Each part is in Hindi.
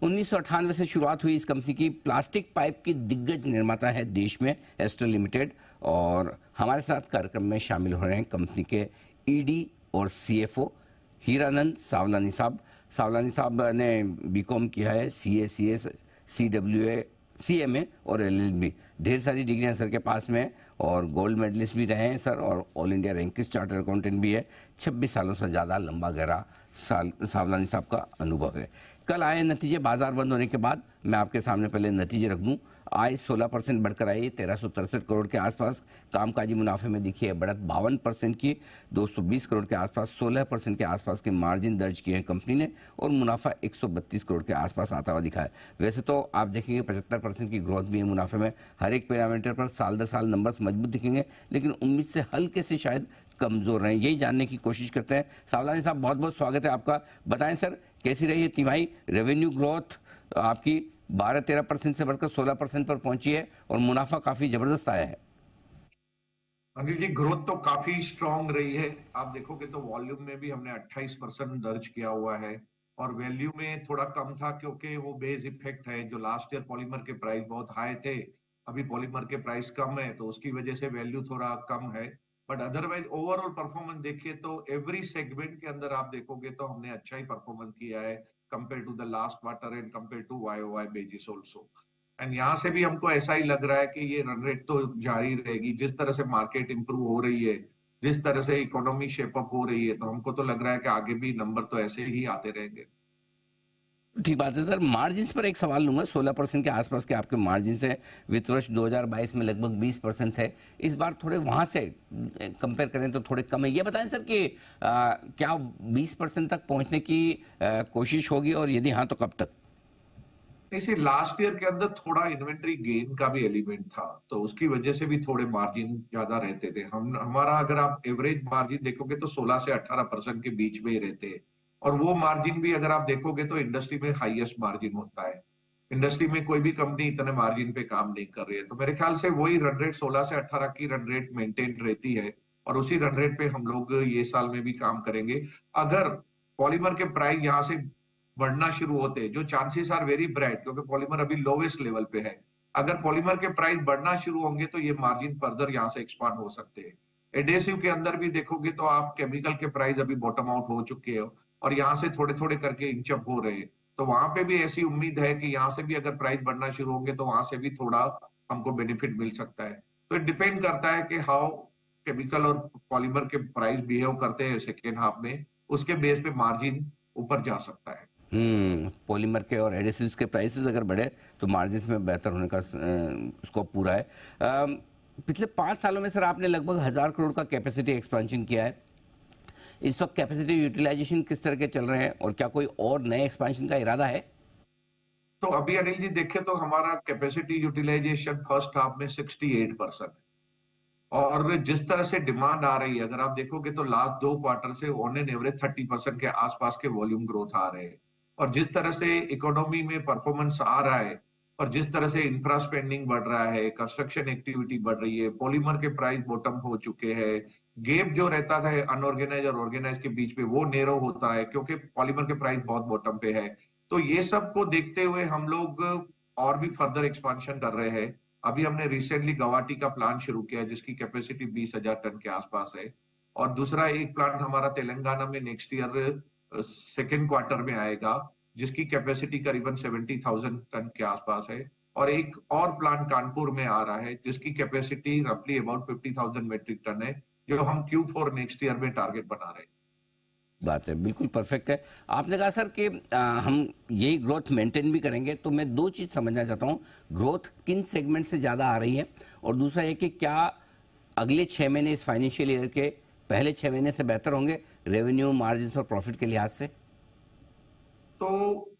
1998 से शुरुआत हुई इस कंपनी की। प्लास्टिक पाइप की दिग्गज निर्माता है देश में एस्टर लिमिटेड। और हमारे साथ कार्यक्रम में शामिल हो रहे हैं कंपनी के ईडी और सीएफओ हीरानंद सावलानी साहब। सावलानी साहब ने बीकॉम किया है, सीए, सीएस, सीडब्ल्यूए, सीएमए और एलएलबी। ढेर सारी डिग्रियां सर के पास में है और गोल्ड मेडलिस्ट भी रहे हैं सर, और all India ranking chartered accountant भी है। 26 सालों से ज़्यादा लंबा गहरा सावलानी साहब का अनुभव है। कल आए नतीजे बाजार बंद होने के बाद, मैं आपके सामने पहले नतीजे रख दूं। आय 16% बढ़कर आई, 1363 करोड़ के आसपास। कामकाजी मुनाफे में दिखी है बढ़त 52% की, 220 करोड़ के आसपास। 16% के आसपास के मार्जिन दर्ज किए हैं कंपनी ने, और मुनाफा 132 करोड़ के आसपास आता हुआ दिखा है। वैसे तो आप देखेंगे 75% की ग्रोथ भी है मुनाफे में। हर एक पैरामीटर पर साल दर साल नंबर्स मजबूत दिखेंगे, लेकिन उम्मीद से हल्के से शायद कमजोर रहे, यही जानने की कोशिश करते हैं। सावलानी साहब, बहुत बहुत स्वागत है आपका। बताएं सर, कैसी रही है तिमाही? रेवेन्यू ग्रोथ आपकी 12-13% से बढ़कर 16% पर पहुंची है, और मुनाफा काफी जबरदस्त आया है। अनिल जी, ग्रोथ तो काफी स्ट्रांग रही है। आप देखोगे तो वॉल्यूम में भी हमने 28% दर्ज किया हुआ है, और वैल्यू में थोड़ा कम था क्योंकि वो बेस इफेक्ट है। जो लास्ट ईयर पॉलीमर के प्राइस बहुत हाई थे, अभी पॉलीमर के प्राइस कम है, तो उसकी वजह से वैल्यू थोड़ा कम है। बट अदरवाइज ओवरऑल परफॉर्मेंस देखिए तो एवरी सेगमेंट के अंदर आप देखोगे तो हमने अच्छा ही परफॉर्मेंस किया है compare to the last quarter and compare to Y basis also. And यहाँ से भी हमको ऐसा ही लग रहा है कि ये रन रेट तो जारी रहेगी। जिस तरह से मार्केट इंप्रूव हो रही है, जिस तरह से इकोनॉमी शेपअप हो रही है, तो हमको तो लग रहा है कि आगे भी नंबर तो ऐसे ही आते रहेंगे। ठीक बात है सर। मार्जिन पर एक सवाल लूंगा। 16% के आसपास के आपके मार्जिन है। वित्त वर्ष 2022 में लगभग 20% है। इस बार थोड़े वहां से कंपेयर करें तो थोड़े कम है। ये बताएं सर कि क्या 20% तक पहुंचने की कोशिश होगी, और यदि हाँ तो कब तक? इसी लास्ट ईयर के अंदर थोड़ा इन्वेंट्री गेन का भी एलिमेंट था, तो उसकी वजह से भी थोड़े मार्जिन ज्यादा रहते थे। हमारा अगर आप एवरेज मार्जिन देखोगे तो 16 से 18% के बीच में ही रहते हैं, और वो मार्जिन भी अगर आप देखोगे तो इंडस्ट्री में हाईएस्ट मार्जिन होता है। इंडस्ट्री में कोई भी कंपनी इतने मार्जिन पे काम नहीं कर रही है, तो मेरे ख्याल से वही रन रेट 16 से 18 की रन रेट मेंटेन रहती है, और उसी रन रेट पे हम लोग ये साल में भी काम करेंगे। अगर पॉलीमर के प्राइस यहाँ से बढ़ना शुरू होते हैं, जो चांसेस आर वेरी ब्राइट, क्योंकि पॉलीमर अभी लोवेस्ट लेवल पे है। अगर पॉलीमर के प्राइस बढ़ना शुरू होंगे तो ये मार्जिन फर्दर यहाँ से एक्सपांड हो सकते हैं। एडेसिव के अंदर भी देखोगे तो आप केमिकल के प्राइस अभी बॉटम आउट हो चुके हो, और यहाँ से थोड़े थोड़े करके इंचअप हो रहे हैं। तो वहां पे भी ऐसी उम्मीद है कि यहाँ से भी अगर प्राइस बढ़ना शुरू होंगे तो वहां से भी थोड़ा हमको बेनिफिट मिल सकता है। तो डिपेंड करता है कि हाउ केमिकल और पॉलीमर के प्राइस बिहेव करते हैं सेकेंड हाफ में, उसके बेस पे मार्जिन ऊपर जा सकता है। पॉलीमर के और एडिसिव्स के प्राइसेस अगर बढ़े तो मार्जिन में बेहतर होने का स्कोप पूरा है। पिछले 5 सालों में सर आपने लगभग 1000 करोड़ का कैपेसिटी एक्सपेंशन किया है। इस वक्त कैपेसिटी यूटिलाइजेशन किस तरह के चल रहे हैं, और क्या कोई और नए एक्सपेंशन का इरादा है? तो अभी अनिल जी देखें तो हमारा कैपेसिटी यूटिलाइजेशन फर्स्ट हाफ में 68% है, और जिस तरह से डिमांड आ रही है, अगर आप देखोगे तो लास्ट 2 क्वार्टर से ऑन एन एवरेज 30% के आसपास के वॉल्यूम ग्रोथ आ रहे हैं। और जिस तरह से इकोनॉमी में परफॉर्मेंस आ रहा है, और जिस तरह से इंफ्रा स्पेंडिंग बढ़ रहा है, कंस्ट्रक्शन एक्टिविटी बढ़ रही है, पॉलीमर के प्राइस बॉटम हो चुके हैं, गैप जो रहता था अनऑर्गेनाइज और ऑर्गेनाइज के बीच में वो नेरो होता है क्योंकि पॉलीमर के प्राइस बहुत बॉटम पे है। तो ये सब को देखते हुए हम लोग और भी फर्दर एक्सपांशन कर रहे हैं। अभी हमने रिसेंटली गुवाहाटी का प्लांट शुरू किया जिसकी कैपेसिटी 20,000 टन के आसपास है, और दूसरा एक प्लांट हमारा तेलंगाना में नेक्स्ट ईयर सेकेंड क्वार्टर में आएगा जिसकी कैपेसिटी करीबन 70,000 टन के आसपास है, और एक और प्लांट कानपुर में आ रहा है जिसकी कैपेसिटी रफली अबाउट 50,000 मेट्रिक टन है, जो हम Q4 नेक्स्ट ईयर में टारगेट बना रहे हैं। बात है, बिल्कुल परफेक्ट है। आपने कहा सर कि हम यही ग्रोथ मेंटेन भी करेंगे, तो मैं 2 चीज़ समझना चाहता हूँ। ग्रोथ किन सेगमेंट से ज़्यादा आ रही है, और दूसरा ये कि क्या अगले 6 महीने इस फाइनेंशियल ईयर के पहले 6 महीने से बेहतर होंगे रेवेन्यू, मार्जिन और प्रॉफिट के लिहाज से? तो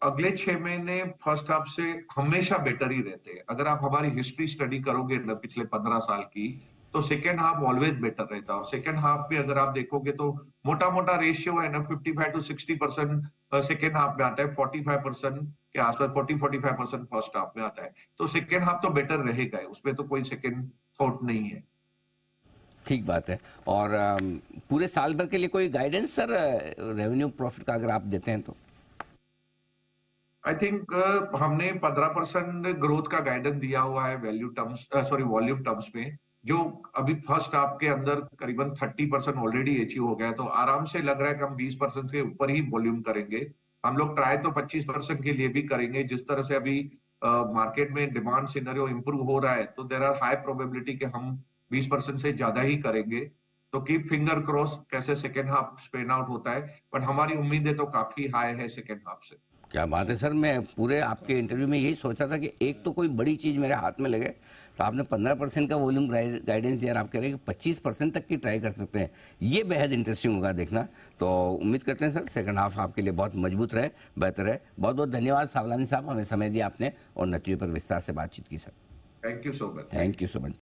अगले 6 महीने फर्स्ट हाफ से हमेशा बेटर ही रहते हैं। अगर आप हमारी हिस्ट्री स्टडी करोगे ना पिछले 15 साल की, तो सेकेंड हाफ ऑलवेज बेटर रहता है। और सेकेंड हाफ में अगर आप देखोगे तो मोटा मोटा रेशियो है ना 55 to 60% सेकेंड हाफ में आता है, 45% के आसपास, 40-45% फर्स्ट हाफ में आता है। तो सेकेंड हाफ तो बेटर रहेगा, उसमें तो कोई सेकेंड थॉट नहीं है। ठीक बात है। और पूरे साल भर के लिए कोई गाइडेंस सर रेवेन्यू प्रॉफिट का अगर आप देते हैं तो? आई थिंक हमने 15% ग्रोथ का गाइडेंस दिया हुआ है value terms, sorry volume terms में, जो अभी फर्स्ट हाफ के अंदर करीबन 30% ऑलरेडी अचीव हो गया है, तो आराम से लग रहा है कि हम 20% के ऊपर ही वॉल्यूम करेंगे। हम लोग ट्राई तो 25% के लिए भी करेंगे। जिस तरह से अभी मार्केट में डिमांड सिनेरियो इंप्रूव हो रहा है, तो देर आर हाई प्रोबेबिलिटी कि हम 20% से ज्यादा ही करेंगे। तो कीप फिंगर क्रॉस कैसे सेकेंड हाफ स्पेन आउट होता है, बट हमारी उम्मीदें तो काफी हाई है सेकेंड हाफ से। क्या बात है सर, मैं पूरे आपके इंटरव्यू में यही सोचा था कि एक तो कोई बड़ी चीज़ मेरे हाथ में लगे, तो आपने 15% का वॉल्यूम गाइडेंस दिया, आप कह रहे हैं कि 25% तक की ट्राई कर सकते हैं। ये बेहद इंटरेस्टिंग होगा देखना। तो उम्मीद करते हैं सर सेकंड हाफ आपके लिए बहुत मजबूत रहे, बेहतर है। बहुत बहुत धन्यवाद सावलानी साहब, हमें समय दिया आपने और नतीजों पर विस्तार से बातचीत की sir. Thank you so much. Thank you so much.